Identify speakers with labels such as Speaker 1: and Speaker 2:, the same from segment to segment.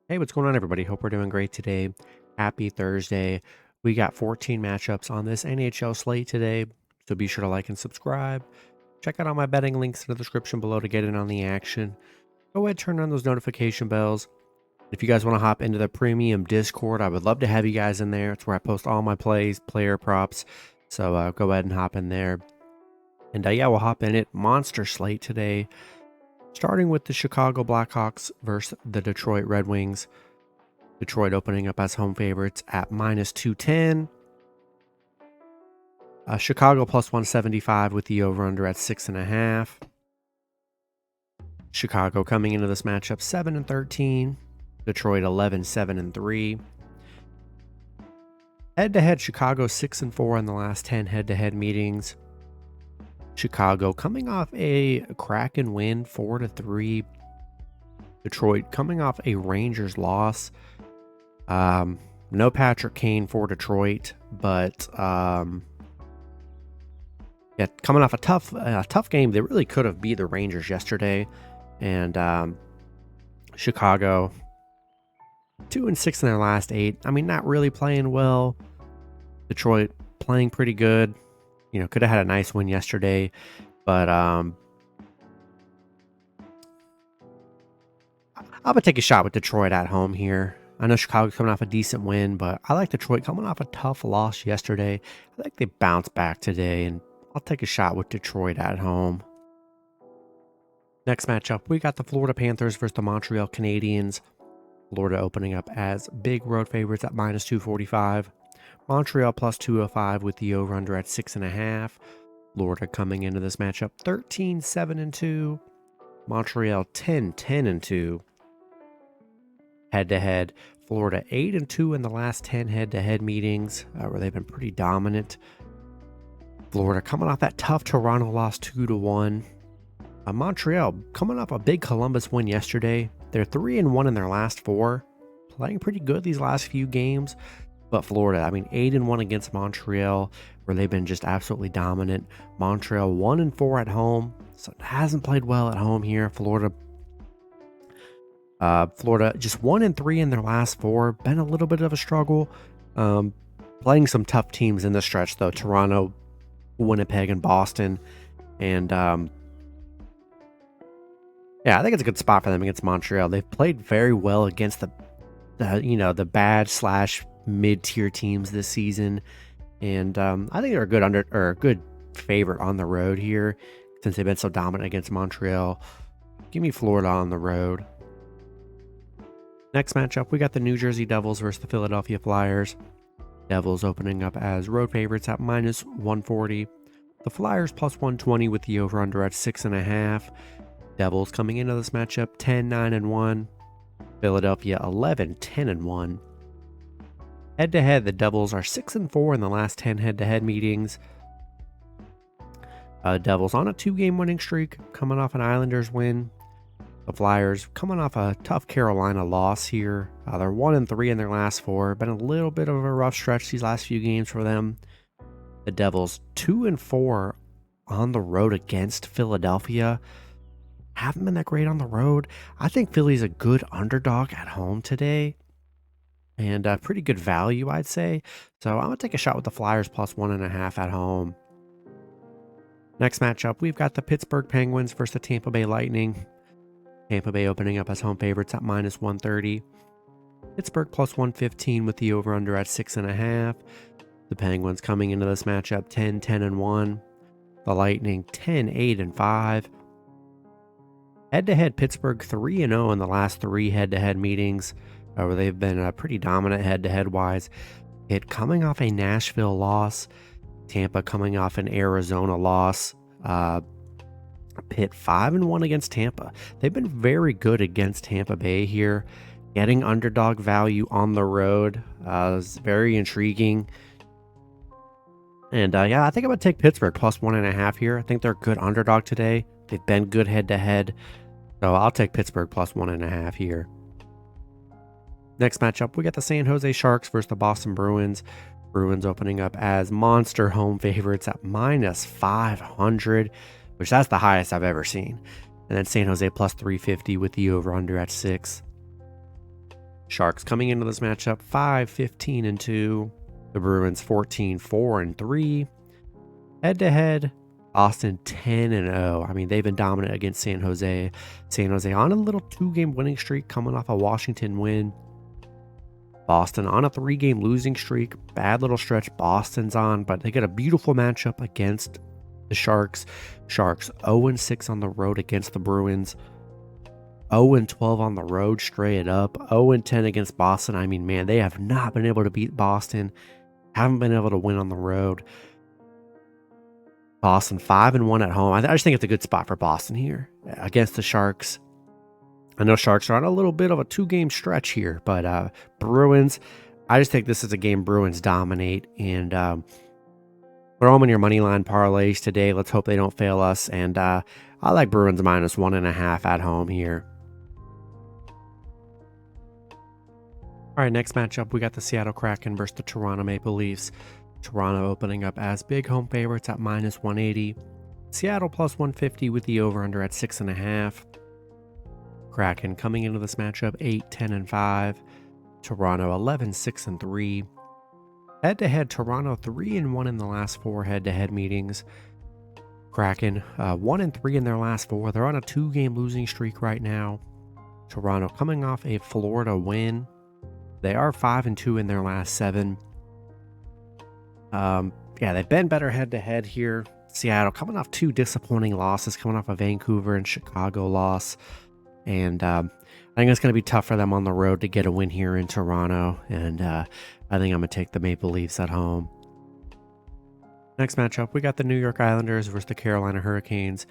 Speaker 1: Hey, what's going on, everybody? Hope we're doing great today. Happy Thursday. We got 14 matchups on this NHL slate today, so be sure to like and subscribe. Check out all my betting links in the description below to get in on the action. Go ahead, turn on those notification bells. If you guys want to hop into the premium Discord, I would love to have you guys in there. It's where I post all my plays, player props, so go ahead and hop in there. And yeah, we'll hop in it. Monster slate today. Starting with the Chicago Blackhawks versus the Detroit Red Wings. Detroit opening up as home favorites at minus 210. Chicago plus 175 with the over-under at 6.5. Chicago coming into this matchup 7-13. Detroit 11-7-3. Head-to-head, Chicago 6-4 in the last 10 head-to-head meetings. Chicago coming off a Kraken win 4-3. Detroit coming off a Rangers loss. No Patrick Kane for Detroit, but coming off a tough game. They really could have beat the Rangers yesterday, and Chicago 2-6 in their last 8. I mean, not really playing well. Detroit playing pretty good. Could have had a nice win yesterday, but I'm gonna take a shot with Detroit at home here. I know Chicago's coming off a decent win, but I like Detroit coming off a tough loss yesterday. I think they bounced back today, and I'll take a shot with Detroit at home. Next matchup, we got the Florida Panthers versus the Montreal Canadiens. Florida opening up as big road favorites at minus 245. Montreal plus 205 with the over-under at 6.5. Florida coming into this matchup 13-7-2. Montreal 10-10-2. Head-to-head, Florida 8-2 in the last 10 head-to-head meetings, where they've been pretty dominant. Florida coming off that tough Toronto loss 2-1. Montreal coming off a big Columbus win yesterday. They're 3-1 in their last 4. Playing pretty good these last few games. But Florida, 8-1 against Montreal, where they've been just absolutely dominant. Montreal 1-4 at home, so it hasn't played well at home here. Florida just 1-3 in their last 4. Been a little bit of a struggle. Playing some tough teams in the stretch though: Toronto, Winnipeg, and Boston. And I think it's a good spot for them against Montreal. They've played very well against the bad / mid-tier teams this season, and I think they're a good favorite on the road here since they've been so dominant against Montreal. Give me Florida on the road. Next matchup, we got the New Jersey Devils versus the Philadelphia Flyers. Devils opening up as road favorites at minus 140. The Flyers plus 120 with the over-under at 6.5. Devils coming into this matchup 10-9-1. Philadelphia 11-10-1. Head-to-head, the Devils are 6-4 in the last 10 head-to-head meetings. Devils on a 2-game winning streak, coming off an Islanders win. The Flyers coming off a tough Carolina loss here. They're 1-3 in their last 4. Been a little bit of a rough stretch these last few games for them. The Devils 2-4 on the road against Philadelphia. Haven't been that great on the road. I think Philly's a good underdog at home today. And pretty good value, I'd say. So I'm going to take a shot with the Flyers plus 1.5 at home. Next matchup, we've got the Pittsburgh Penguins versus the Tampa Bay Lightning. Tampa Bay opening up as home favorites at minus 130. Pittsburgh plus 115 with the over-under at 6.5. The Penguins coming into this matchup 10-10-1. The Lightning 10-8-5. Head-to-head, Pittsburgh 3-0 in the last 3 head-to-head meetings, where they've been pretty dominant head-to-head wise. It coming off a Nashville loss. Tampa coming off an Arizona loss. Pitt 5-1 against Tampa. They've been very good against Tampa Bay here. Getting underdog value on the road is very intriguing. And I think I'm going to take Pittsburgh plus 1.5 here. I think they're a good underdog today. They've been good head-to-head. So I'll take Pittsburgh plus 1.5 here. Next matchup, we got the San Jose Sharks versus the Boston Bruins. Bruins opening up as monster home favorites at minus 500, which that's the highest I've ever seen. And then San Jose plus 350 with the over-under at 6. Sharks coming into this matchup 5-15-2. The Bruins 14-4-3. Head-to-head, Boston 10-0. I mean, they've been dominant against San Jose. San Jose on a little 2-game winning streak coming off a Washington win. Boston on a 3-game losing streak. Bad little stretch Boston's on, but they get a beautiful matchup against the Sharks. Sharks 0-6 on the road against the Bruins. 0-12 on the road straight up. 0-10 against Boston. I mean, man, they have not been able to beat Boston. Haven't been able to win on the road. Boston 5-1 at home. I just think it's a good spot for Boston here against the Sharks. I know Sharks are on a little bit of a 2-game stretch here, but Bruins, I just think this is a game Bruins dominate, and throw them in your money line parlays today. Let's hope they don't fail us, and I like Bruins minus 1.5 at home here. All right, next matchup, we got the Seattle Kraken versus the Toronto Maple Leafs. Toronto opening up as big home favorites at minus 180. Seattle plus 150 with the over-under at 6.5. Kraken coming into this matchup 8-10-5. Toronto 11-6-3. Head-to-head, Toronto 3-1 in the last 4 head-to-head meetings. Kraken 1-3 in their last 4. They're on a 2-game losing streak right now. Toronto coming off a Florida win. They are 5-2 in their last 7. Yeah, they've been better head-to-head here. Seattle coming off 2 disappointing losses, coming off a Vancouver and Chicago loss. And I think it's going to be tough for them on the road to get a win here in Toronto. And I think I'm going to take the Maple Leafs at home. Next matchup, we got the New York Islanders versus the Carolina Hurricanes.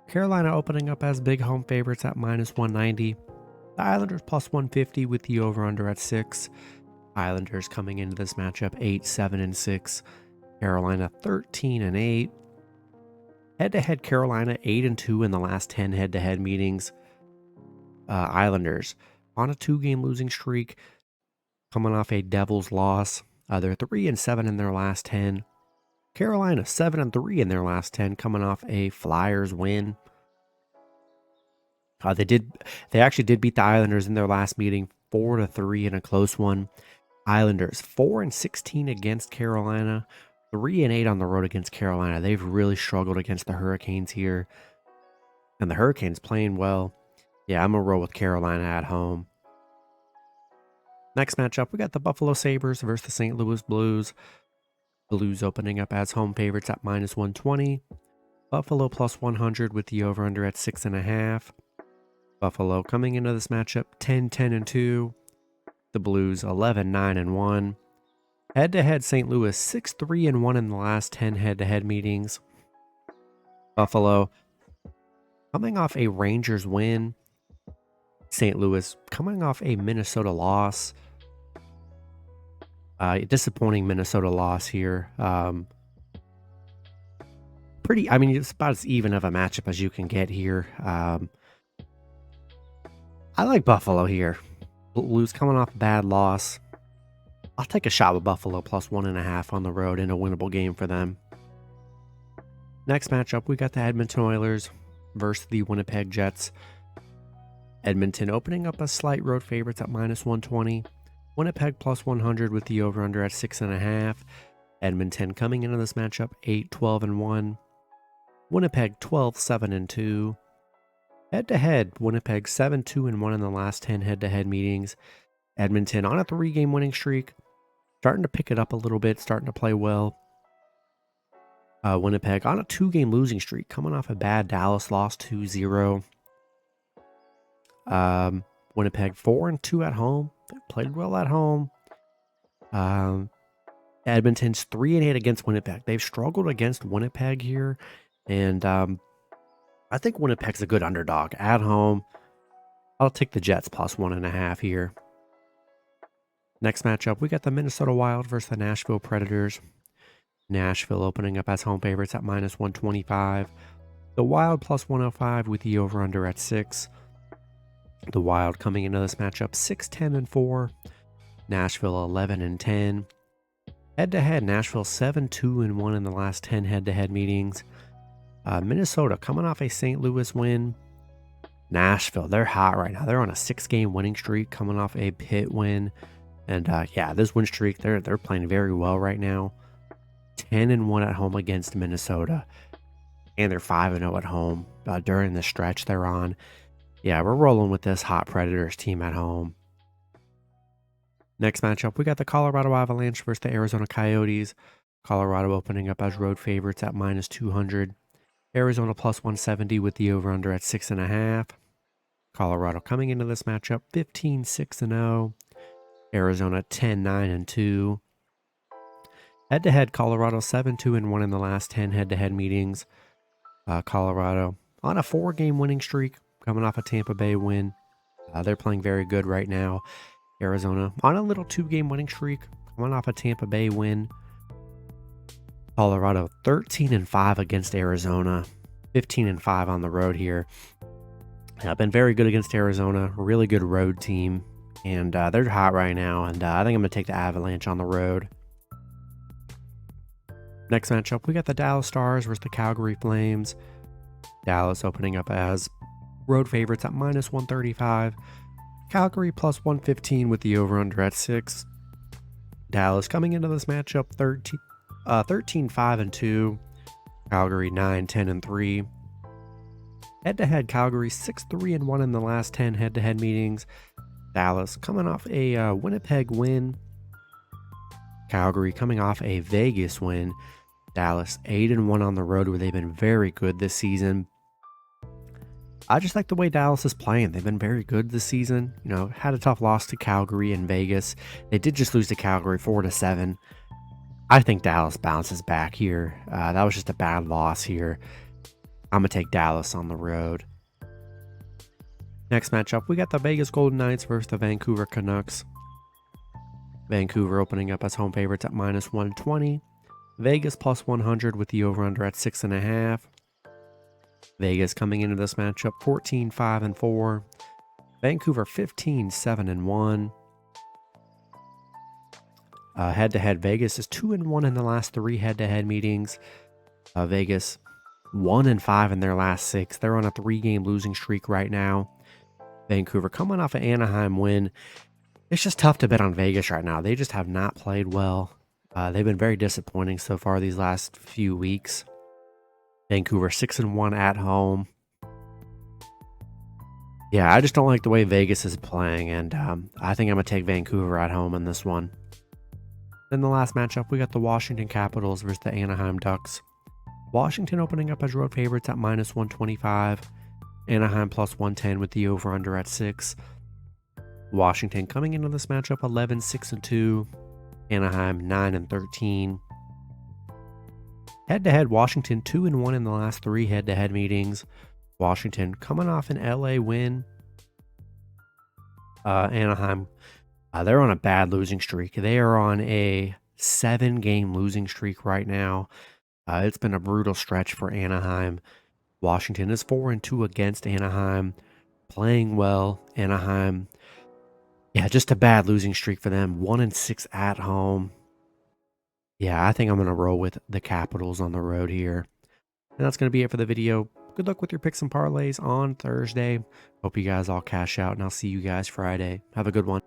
Speaker 1: Carolina opening up as big home favorites at minus 190. The Islanders plus 150 with the over-under at 6. Islanders coming into this matchup 8-7-6. Carolina 13-8. Head-to-head, Carolina 8-2 in the last 10 head-to-head meetings. Islanders on a 2-game losing streak, coming off a Devils loss. They're 3-7 in their last 10. Carolina 7-3 in their last 10, coming off a Flyers win. They actually did beat the Islanders in their last meeting 4-3 in a close one. Islanders 4-16 against Carolina, 3-8 on the road against Carolina. They've really struggled against the Hurricanes here, and the Hurricanes playing well. Yeah, I'm gonna roll with Carolina at home. Next matchup, we got the Buffalo Sabres versus the St. Louis Blues. Blues opening up as home favorites at minus 120. Buffalo plus 100 with the over-under at 6.5. Buffalo coming into this matchup 10-10-2. The Blues 11-9-1. Head-to-head, St. Louis 6-3-1 in the last 10 head-to-head meetings. Buffalo coming off a Rangers win. St. Louis coming off a Minnesota loss. Disappointing Minnesota loss here. It's about as even of a matchup as you can get here. I like Buffalo here. Blues coming off a bad loss. I'll take a shot with Buffalo plus 1.5 on the road in a winnable game for them. Next matchup, we got the Edmonton Oilers versus the Winnipeg Jets. Edmonton opening up as slight road favorites at minus 120. Winnipeg plus 100 with the over-under at 6.5. Edmonton coming into this matchup 8-12-1. Winnipeg 12-7-2. Head-to-head, Winnipeg 7-2-1 in the last 10 head-to-head meetings. Edmonton on a 3-game winning streak, starting to pick it up a little bit, starting to play well. Winnipeg on a 2-game losing streak, coming off a bad Dallas loss 2-0. Winnipeg 4-2 at home. They played well at home. Edmonton's 3-8 against Winnipeg. They've struggled against Winnipeg here, and I think Winnipeg's a good underdog at home. I'll take the Jets plus 1.5 here. Next matchup, we got the Minnesota Wild versus the Nashville Predators. Nashville opening up as home favorites at minus 125. The Wild plus 105 with the over-under at 6. The Wild coming into this matchup 6-10-4. Nashville 11-10. Head-to-head, Nashville 7-2-1 in the last 10 head-to-head meetings. Minnesota coming off a St. Louis win. Nashville, they're hot right now. They're on a 6-game winning streak coming off a Pitt win. And yeah, this win streak, they're playing very well right now. 10-1 at home against Minnesota. And they're 5-0 at home during the stretch they're on. Yeah, we're rolling with this hot Predators team at home. Next matchup, we got the Colorado Avalanche versus the Arizona Coyotes. Colorado opening up as road favorites at -200. Arizona +170 with the over-under at 6.5. Colorado coming into this matchup 15-6-0. Arizona 10-9-2. Head-to-head, Colorado 7-2-1 in the last 10 head-to-head meetings. Colorado on a 4-game winning streak, coming off a Tampa Bay win. They're playing very good right now. Arizona on a little 2-game winning streak, coming off a Tampa Bay win. Colorado 13-5 against Arizona, 15-5 on the road here. Been very good against Arizona, really good road team, and they're hot right now. And I think I'm going to take the Avalanche on the road. Next matchup, we got the Dallas Stars versus the Calgary Flames. Dallas opening up as road favorites at -135. Calgary +115 with the over-under at 6. Dallas coming into this matchup 13-5-2. Calgary 9-10-3. Head-to-head, Calgary 6-3-1 in the last 10 head-to-head meetings. Dallas coming off a Winnipeg win. Calgary coming off a Vegas win. Dallas 8-1 on the road, where they've been very good this season. I just like the way Dallas is playing. They've been very good this season. You know, had a tough loss to Calgary in Vegas. They did just lose to Calgary 4-7. I think Dallas bounces back here. That was just a bad loss here. I'm going to take Dallas on the road. Next matchup, we got the Vegas Golden Knights versus the Vancouver Canucks. Vancouver opening up as home favorites at -120. Vegas +100 with the over-under at 6.5. Vegas coming into this matchup 14-5-4. Vancouver 15-7-1. Head-to-head, Vegas is 2-1 in the last 3 head-to-head meetings. Vegas 1-5 in their last 6. They're on a 3-game losing streak right now. Vancouver coming off an Anaheim win. It's just tough to bet on Vegas right now. They just have not played well. They've been very disappointing so far these last few weeks. Vancouver 6-1 at home. Yeah, I just don't like the way Vegas is playing, and I think I'm going to take Vancouver at home in this one. Then the last matchup, we got the Washington Capitals versus the Anaheim Ducks. Washington opening up as road favorites at -125. Anaheim +110 with the over-under at 6. Washington coming into this matchup 11-6-2. Anaheim 9-13. Head-to-head, Washington 2-1 in the last 3 head-to-head meetings. Washington coming off an LA win. Anaheim, they're on a bad losing streak. They are on a 7-game losing streak right now. It's been a brutal stretch for Anaheim. Washington is 4-2 against Anaheim. Playing well. Anaheim, yeah, just a bad losing streak for them. 1-6 at home. Yeah, I think I'm going to roll with the Capitals on the road here. And that's going to be it for the video. Good luck with your picks and parlays on Thursday. Hope you guys all cash out, and I'll see you guys Friday. Have a good one.